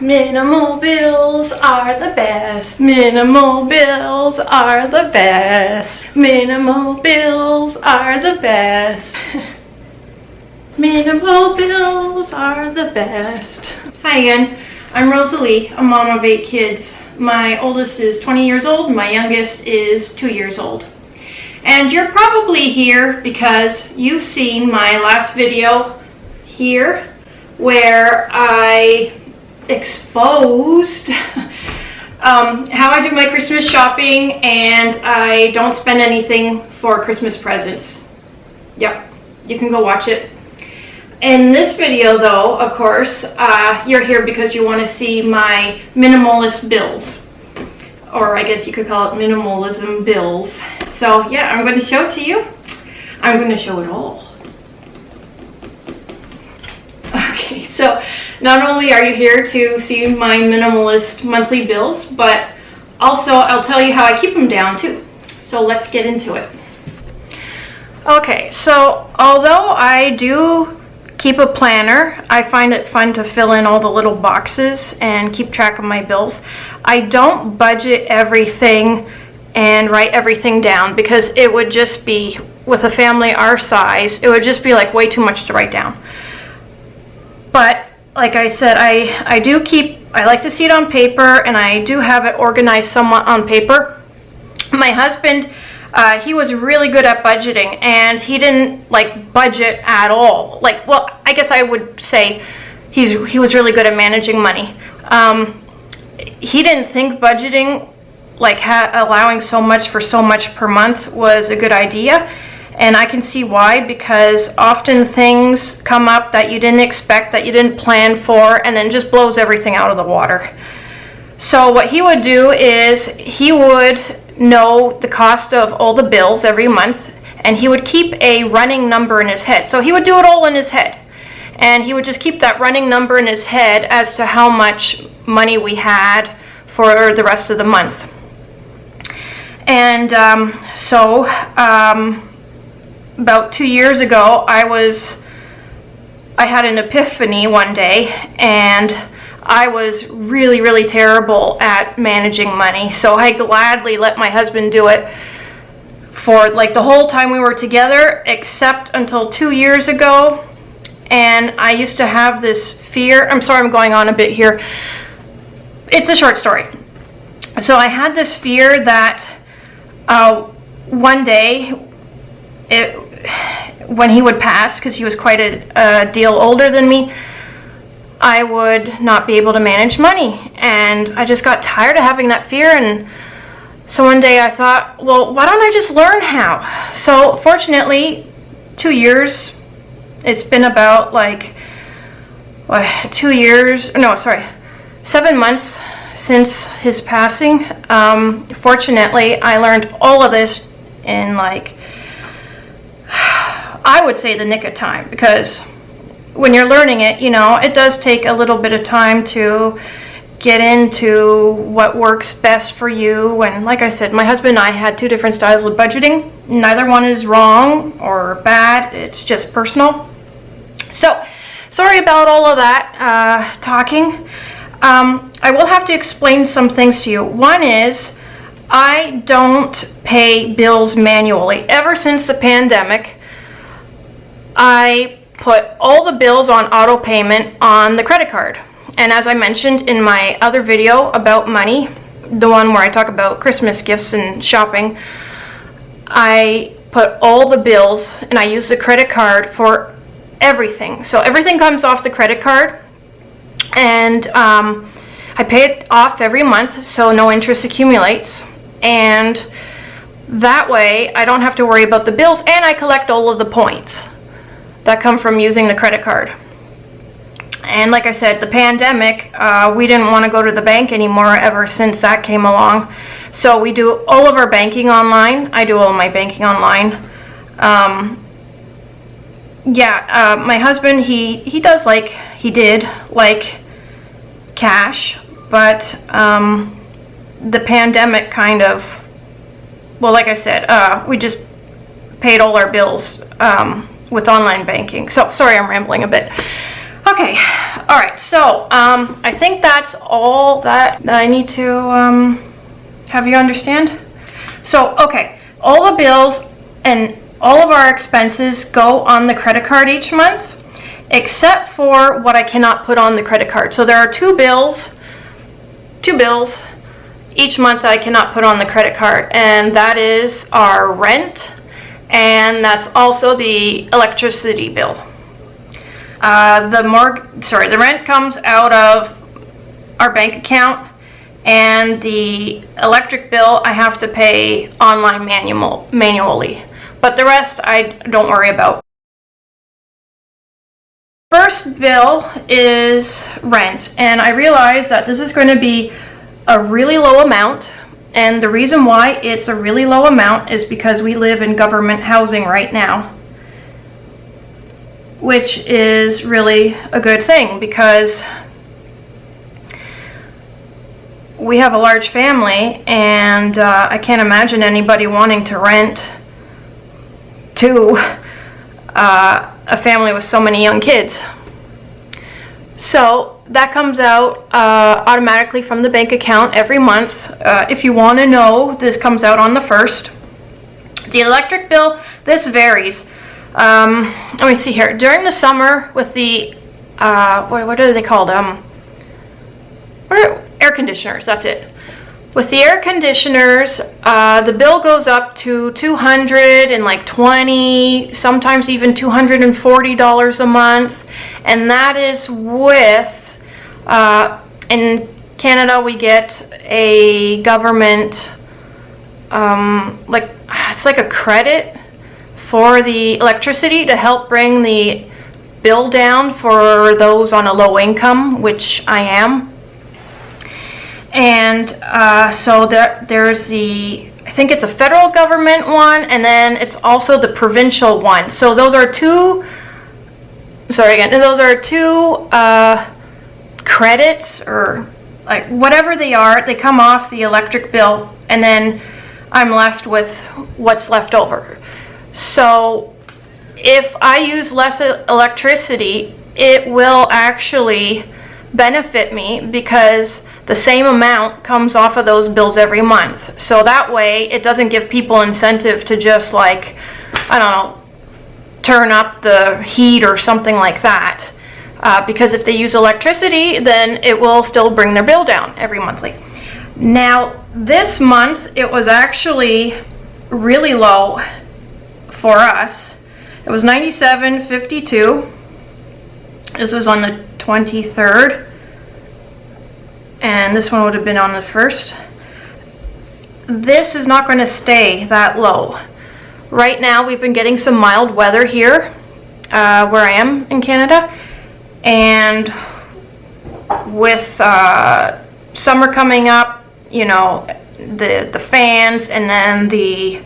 Minimal bills are the best. Minimal bills are the best. Minimal bills are the best. Minimal bills are the best. Hi again. I'm Rosalie, a mom of 8 kids. My oldest is 20 years old and my youngest is 2 years old. And you're probably here because you've seen my last video here where I exposed how I do my Christmas shopping and I don't spend anything for Christmas presents. Yep, you can go watch it. In this video though, of course, you're here because you want to see my minimalist bills. Or I guess you could call it minimalism bills. So yeah, I'm going to show it to you. I'm going to show it all. Okay, so not only are you here to see my minimalist monthly bills, but also I'll tell you how I keep them down too. So let's get into it. Okay, so although I do keep a planner, I find it fun to fill in all the little boxes and keep track of my bills. I don't budget everything and write everything down because it would just be, with a family our size, it would just be like way too much to write down. But like I said, I like to see it on paper, and I do have it organized somewhat on paper. My husband, he was really good at budgeting, and he didn't like budget at all. Like, well, I guess I would say he was really good at managing money. He didn't think budgeting, like allowing so much for so much per month, was a good idea. And I can see why, because often things come up that you didn't expect, that you didn't plan for, and then just blows everything out of the water. So what he would do is he would know the cost of all the bills every month, and he would keep a running number in his head. So he would do it all in his head. And he would just keep that running number in his head as to how much money we had for the rest of the month. And about 2 years ago, I had an epiphany one day, and I was really, really terrible at managing money. So I gladly let my husband do it for like the whole time we were together, except until 2 years ago. And I used to have this fear. I'm sorry, I'm going on a bit here. It's a short story. So I had this fear that one day, when he would pass, because he was quite a deal older than me, I would not be able to manage money. And I just got tired of having that fear. And so one day I thought, well, why don't I just learn how? So fortunately, 2 years, it's been about like 7 months since his passing. Fortunately, I learned all of this in like, I would say, the nick of time, because when you're learning it, you know, it does take a little bit of time to get into what works best for you. And like I said, my husband and I had 2 different styles of budgeting. Neither one is wrong or bad. It's just personal. So sorry about all of that talking. I will have to explain some things to you. One is, I don't pay bills manually. Ever since the pandemic, I put all the bills on auto payment on the credit card. And as I mentioned in my other video about money, the one where I talk about Christmas gifts and shopping, I put all the bills and I use the credit card for everything. So everything comes off the credit card, and I pay it off every month so no interest accumulates. And that way I don't have to worry about the bills, and I collect all of the points that come from using the credit card. And like I said, the pandemic, we didn't want to go to the bank anymore ever since that came along. So we do all of our banking online. I do all my banking online. My husband, he did like cash, but the pandemic kind of, well, like I said, we just paid all our bills with online banking. So sorry, I'm rambling a bit. Okay, All right, so I think that's all that I need to have you understand. So, okay, all the bills and all of our expenses go on the credit card each month, except for what I cannot put on the credit card. So there are two bills each month that I cannot put on the credit card, and that is our rent, and that's also the electricity bill. The rent comes out of our bank account, and the electric bill I have to pay online manually. But the rest I don't worry about. First bill is rent, and I realize that this is going to be a really low amount, and the reason why it's a really low amount is because we live in government housing right now, which is really a good thing because we have a large family, and I can't imagine anybody wanting to rent to a family with so many young kids. So that comes out automatically from the bank account every month. If you want to know, this comes out on the 1st. The electric bill, this varies. Let me see here. During the summer with the, what are they called? Air conditioners, that's it. With the air conditioners, the bill goes up to $220, sometimes even $240 a month, and that is with, in Canada we get a government, it's like a credit for the electricity to help bring the bill down for those on a low income, which I am. And so there's the, I think it's a federal government one, and then it's also the provincial one. So those are two credits, or like whatever they are, they come off the electric bill, and then I'm left with what's left over. So if I use less electricity, it will actually benefit me because the same amount comes off of those bills every month. So that way it doesn't give people incentive to just, like, I don't know, turn up the heat or something like that. Because if they use electricity, then it will still bring their bill down every monthly. Now this month it was actually really low for us. It was $97.52. This was on the 23rd. And this one would have been on the 1st. This is not going to stay that low. Right now we've been getting some mild weather here where I am in Canada, and with summer coming up, you know, the fans and then the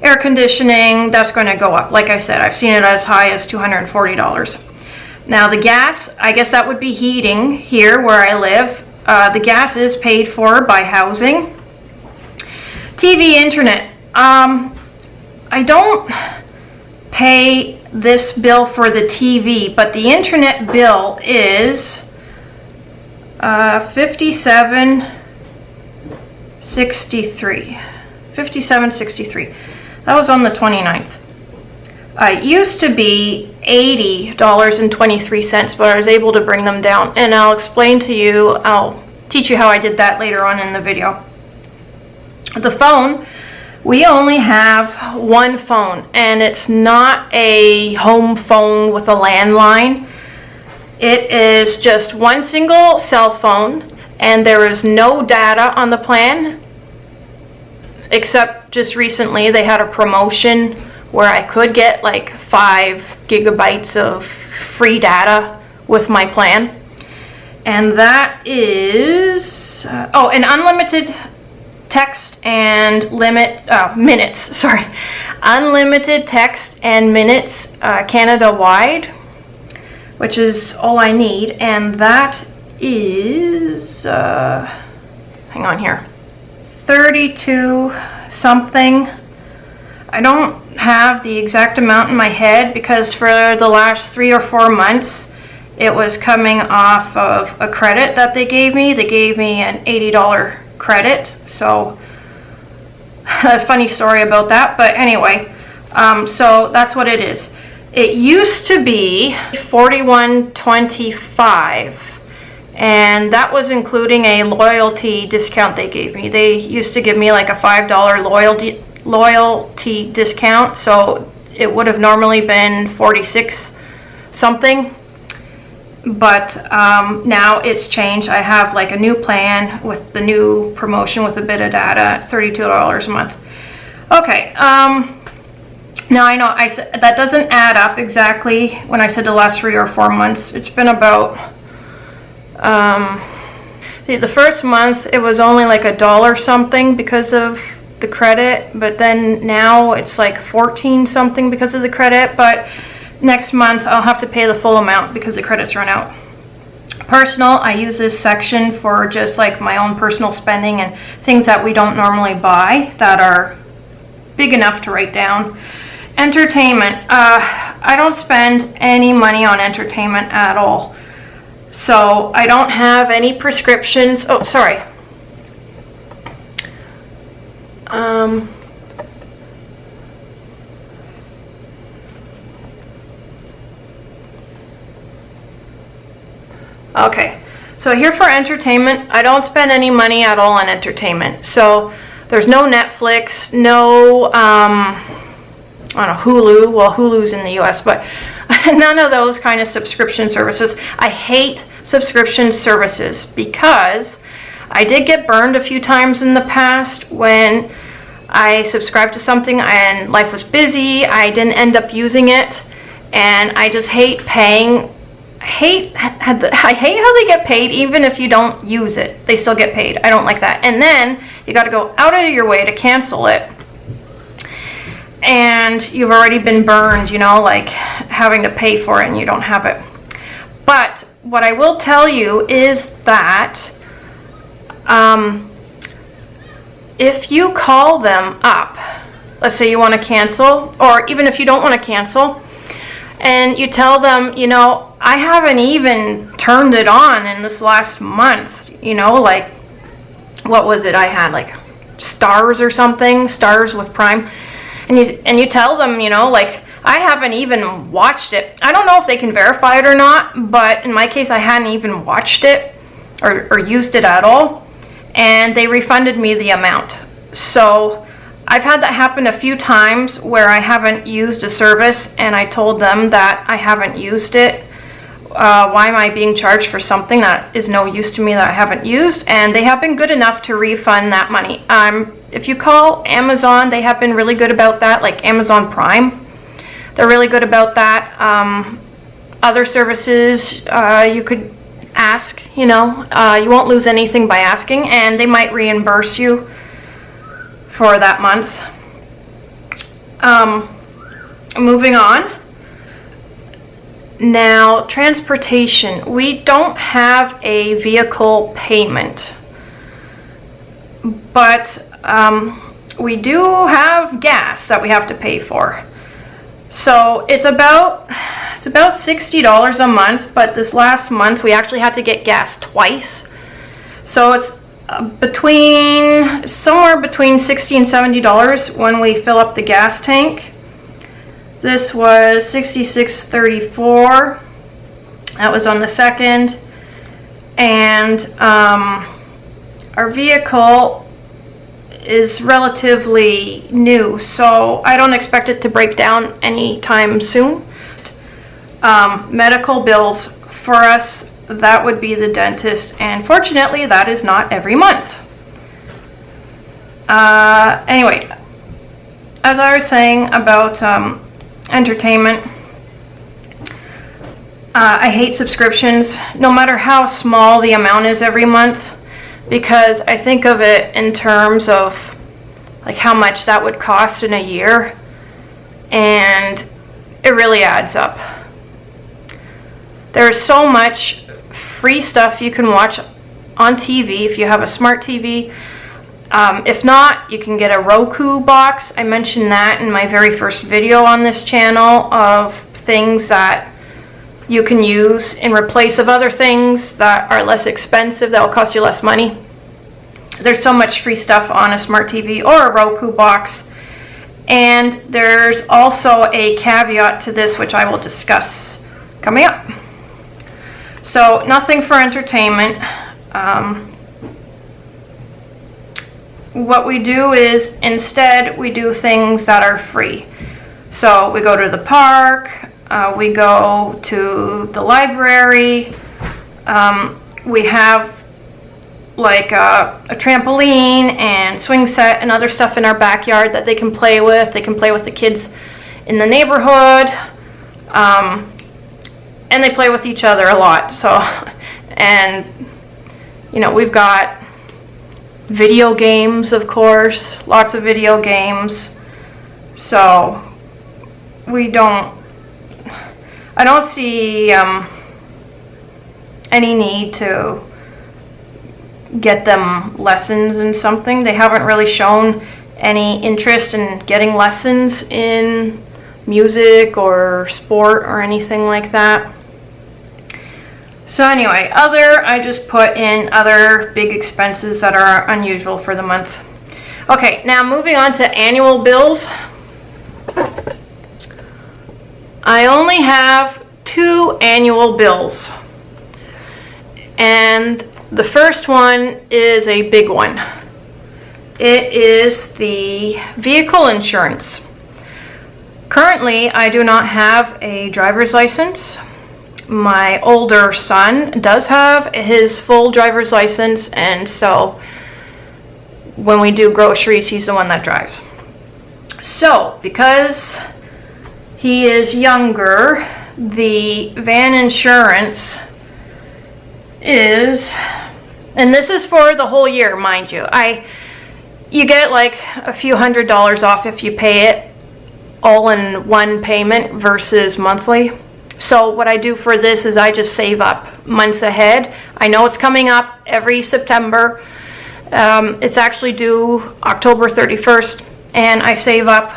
air conditioning, that's going to go up. Like I said, I've seen it as high as $240. Now the gas, I guess that would be heating here where I live. The gas is paid for by housing. TV, internet. I don't pay this bill for the TV, but the internet bill is $57.63. That was on the 29th. It used to be $80.23, but I was able to bring them down, and I'll explain to you, I'll teach you how I did that later on in the video. The phone, we only have one phone, and it's not a home phone with a landline. It is just one single cell phone, and there is no data on the plan, except just recently they had a promotion where I could get like 5 gigabytes of free data with my plan. And that is, an unlimited text and minutes, sorry. Unlimited text and minutes Canada-wide, which is all I need. And that is, hang on here, 32 something. I don't have the exact amount in my head because for the last 3 or 4 months it was coming off of a credit that they gave me. They gave me an $80 credit. So a funny story about that, but anyway, so that's what it is. It used to be $41.25, and that was including a loyalty discount they gave me. They used to give me like a $5 loyalty discount, so it would have normally been 46 something, but now it's changed. I have like a new plan with the new promotion with a bit of data at $32 a month. Okay, now I know I said that doesn't add up exactly when I said the last 3 or 4 months. It's been about see, the first month it was only like $1 something because of the credit, but then now it's like 14 something because of the credit. But next month I'll have to pay the full amount because the credits run out. Personal, I use this section for just like my own personal spending and things that we don't normally buy that are big enough to write down. Entertainment, I don't spend any money on entertainment at all. So I don't have any prescriptions. Oh, sorry. Okay, so here for entertainment, I don't spend any money at all on entertainment. So there's no Netflix, no I don't know, Hulu. Well, Hulu's in the US, but none of those kind of subscription services. I hate subscription services because I did get burned a few times in the past when I subscribed to something and life was busy. I didn't end up using it, and I just hate paying. I hate how they get paid. Even if you don't use it, they still get paid. I don't like that. And then you got to go out of your way to cancel it, and you've already been burned, you know, like having to pay for it and you don't have it. But what I will tell you is that if you call them up, let's say you want to cancel, or even if you don't want to cancel, and you tell them, you know, I haven't even turned it on in this last month, you know, like, what was it? I had like Stars or something, Stars with Prime. And you tell them, you know, like, I haven't even watched it. I don't know if they can verify it or not, but in my case, I hadn't even watched it or used it at all. And they refunded me the amount. So I've had that happen a few times where I haven't used a service and I told them that I haven't used it. Why am I being charged for something that is no use to me that I haven't used? And they have been good enough to refund that money. If you call Amazon, they have been really good about that, like Amazon Prime. They're really good about that. Other services, you could ask, you know, you won't lose anything by asking, and they might reimburse you for that month. Moving on. Now, transportation. We don't have a vehicle payment, but we do have gas that we have to pay for. So it's about $60 a month, but this last month we actually had to get gas twice. So it's somewhere between $60 and $70 when we fill up the gas tank. This was $66.34. That was on the 2nd. And our vehicle is relatively new, so I don't expect it to break down anytime soon. Medical bills for us, that would be the dentist, and fortunately that is not every month. Anyway, as I was saying about entertainment, I hate subscriptions, no matter how small the amount is every month, because I think of it in terms of like how much that would cost in a year, and it really adds up. There's so much free stuff you can watch on TV if you have a smart TV. If not, you can get a Roku box. I mentioned that in my very first video on this channel of things that you can use in replace of other things that are less expensive, that will cost you less money. There's so much free stuff on a smart TV or a Roku box. And there's also a caveat to this, which I will discuss coming up. So nothing for entertainment. What we do is instead we do things that are free. So we go to the park, we go to the library, we have like a trampoline and swing set and other stuff in our backyard that they can play with. They can play with the kids in the neighborhood, and they play with each other a lot. So, and you know, we've got video games, of course, lots of video games. So I don't see any need to get them lessons in something. They haven't really shown any interest in getting lessons in music or sport or anything like that. So anyway, I just put in other big expenses that are unusual for the month. Okay, now moving on to annual bills. I only have 2 annual bills. And the first one is a big one. It is the vehicle insurance. Currently, I do not have a driver's license. My older son does have his full driver's license, and so when we do groceries, he's the one that drives. So, because he is younger, the van insurance is, and this is for the whole year, mind you, you get like a few $100s off if you pay it all in one payment versus monthly. So what I do for this is I just save up months ahead. I know it's coming up every September. It's actually due October 31st, and I save up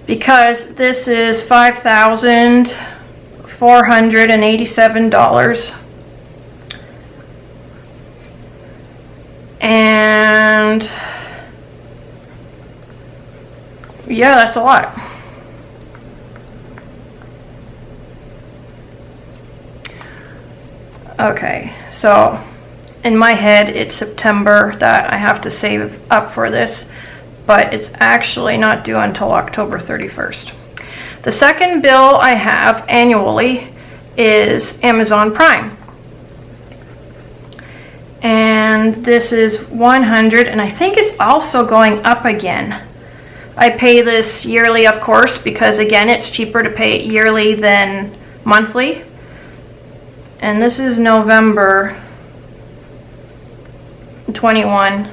because this is $5,487. And yeah, that's a lot. Okay, so in my head it's September that I have to save up for this, but it's actually not due until October 31st. The second bill I have annually is Amazon Prime. And this is $100, and I think it's also going up again. I pay this yearly, of course, because again, it's cheaper to pay it yearly than monthly. And this is November 21.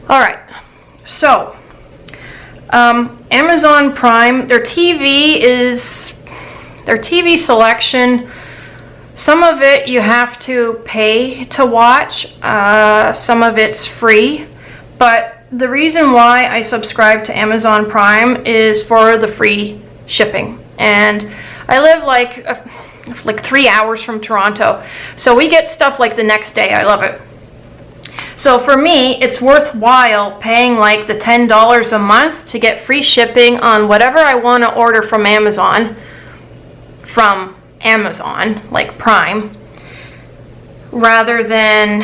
All right, so Amazon Prime, their TV selection, some of it you have to pay to watch, some of it's free, but the reason why I subscribe to Amazon Prime is for the free shipping. And I live like 3 hours from Toronto, so we get stuff like the next day. I love it. So for me, it's worthwhile paying like the $10 a month to get free shipping on whatever I want to order from Amazon, like Prime, rather than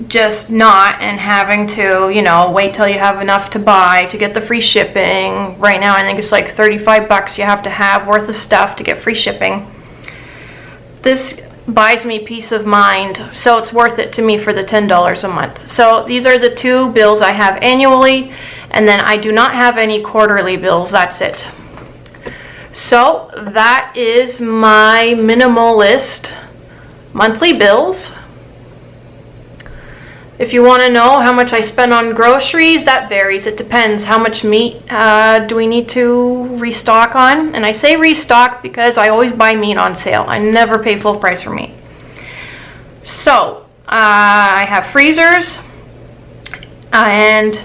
just not and having to, wait till you have enough to buy to get the free shipping. Right now, I think it's like $35 you have to have worth of stuff to get free shipping. This buys me peace of mind, so it's worth it to me for the $10 a month. So these are the 2 bills I have annually, and then I do not have any quarterly bills. That's it. So that is my minimalist monthly bills. If you want to know how much I spend on groceries, that varies. It depends. How much meat do we need to restock on? And I say restock because I always buy meat on sale. I never pay full price for meat. So I have freezers, and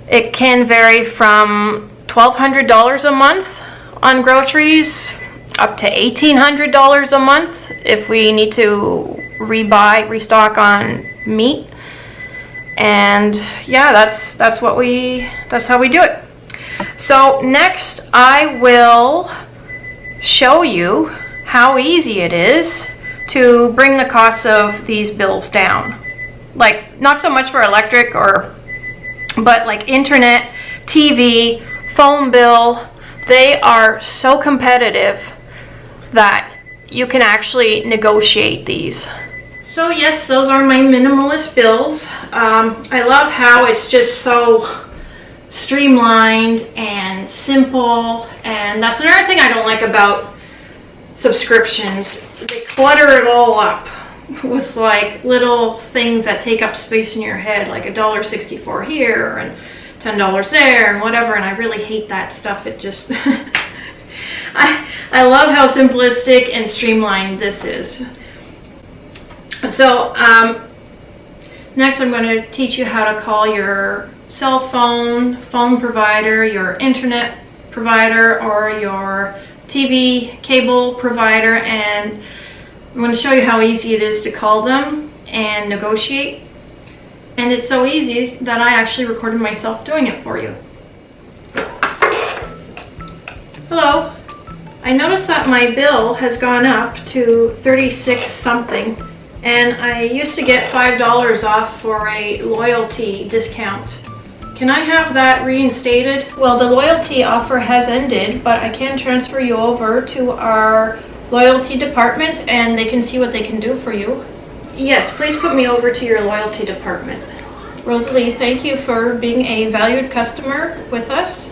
It can vary from $1,200 a month on groceries up to $1,800 a month if we need to restock on meat. And yeah, that's how we do it. So next I will show you how easy it is to bring the costs of these bills down. Like, not so much for electric but like internet, TV, phone bill, they are so competitive that you can actually negotiate these. So yes, those are my minimalist bills. I love how it's just so streamlined and simple, and that's another thing I don't like about subscriptions. They clutter it all up with like little things that take up space in your head, like $1.64 here and $10 there and whatever, and I really hate that stuff. It just I love how simplistic and streamlined this is. So next I'm going to teach you how to call your cell phone provider, your internet provider, or your TV cable provider, and I'm going to show you how easy it is to call them and negotiate. And it's so easy that I actually recorded myself doing it for you. Hello. I noticed that my bill has gone up to 36 something, and I used to get $5 off for a loyalty discount. Can I have that reinstated? Well, the loyalty offer has ended, but I can transfer you over to our loyalty department and they can see what they can do for you. Yes, please put me over to your loyalty department. Rosalie, thank you for being a valued customer with us.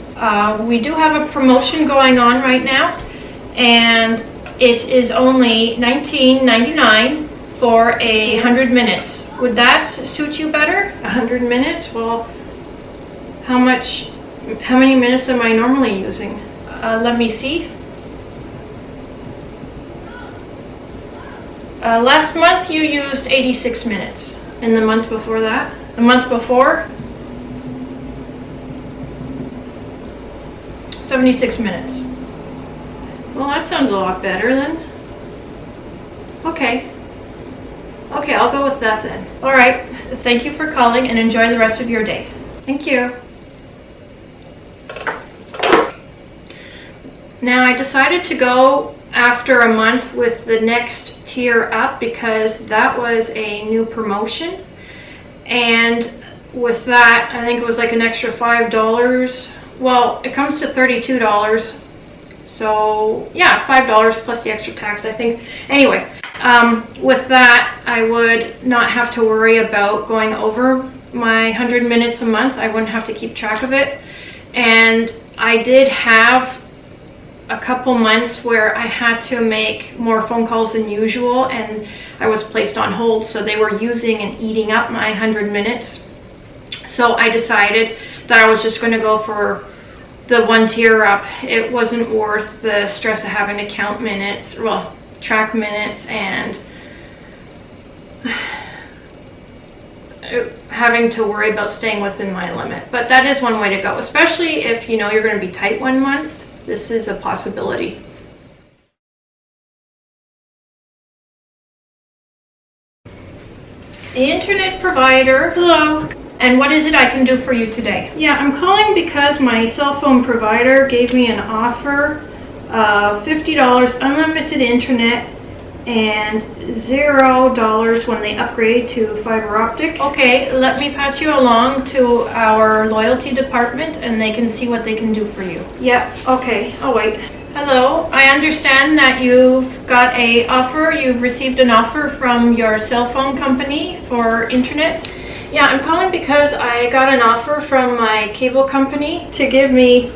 We do have a promotion going on right now, and it is only $19.99 for 100 minutes. Would that suit you better? 100 minutes? Well, how many minutes am I normally using? Let me see. Last month you used 86 minutes. And the month before that? The month before? 76 minutes. Well, that sounds a lot better then. Okay. Okay, I'll go with that then. All right. Thank you for calling and enjoy the rest of your day. Thank you. Now I decided to go after a month with the next tier up because that was a new promotion, and with that I think it was like an extra $5. Well, it comes to $32, so yeah, $5 plus the extra tax, I think. Anyway, with that I would not have to worry about going over my 100 minutes a month. I wouldn't have to keep track of it, and I did have a couple months where I had to make more phone calls than usual, and I was placed on hold, so they were using and eating up my 100 minutes. So I decided that I was just going to go for the one tier up. It wasn't worth the stress of having to count minutes, well, track minutes, and having to worry about staying within my limit. But that is one way to go, especially if you know you're going to be tight one month. This is a possibility. The internet provider, hello. And what is it I can do for you today? Yeah, I'm calling because my cell phone provider gave me an offer of $50 unlimited internet and $0 when they upgrade to fiber optic. Okay, let me pass you along to our loyalty department and they can see what they can do for you. Yeah, okay, I'll wait. Hello, I understand that you've got a offer, you've received an offer from your cell phone company for internet. Yeah, I'm calling because I got an offer from my cable company to give me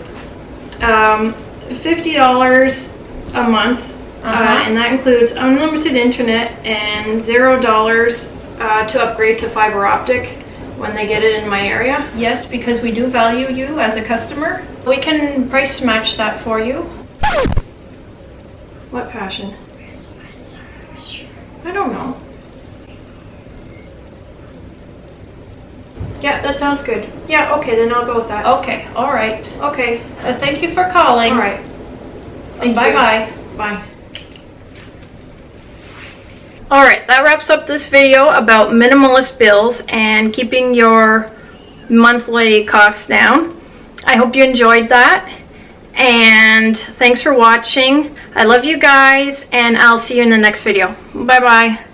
$50 a month. And that includes unlimited internet and $0 to upgrade to fiber optic when they get it in my area. Yes, because we do value you as a customer. We can price match that for you. What passion? I don't know. Yeah, that sounds good. Yeah, okay, then I'll go with that. Okay, all right. Okay. Thank you for calling. All right. Thank you. Bye-bye. Bye. All right, that wraps up this video about minimalist bills and keeping your monthly costs down. I hope you enjoyed that, and thanks for watching. I love you guys, and I'll see you in the next video. Bye bye.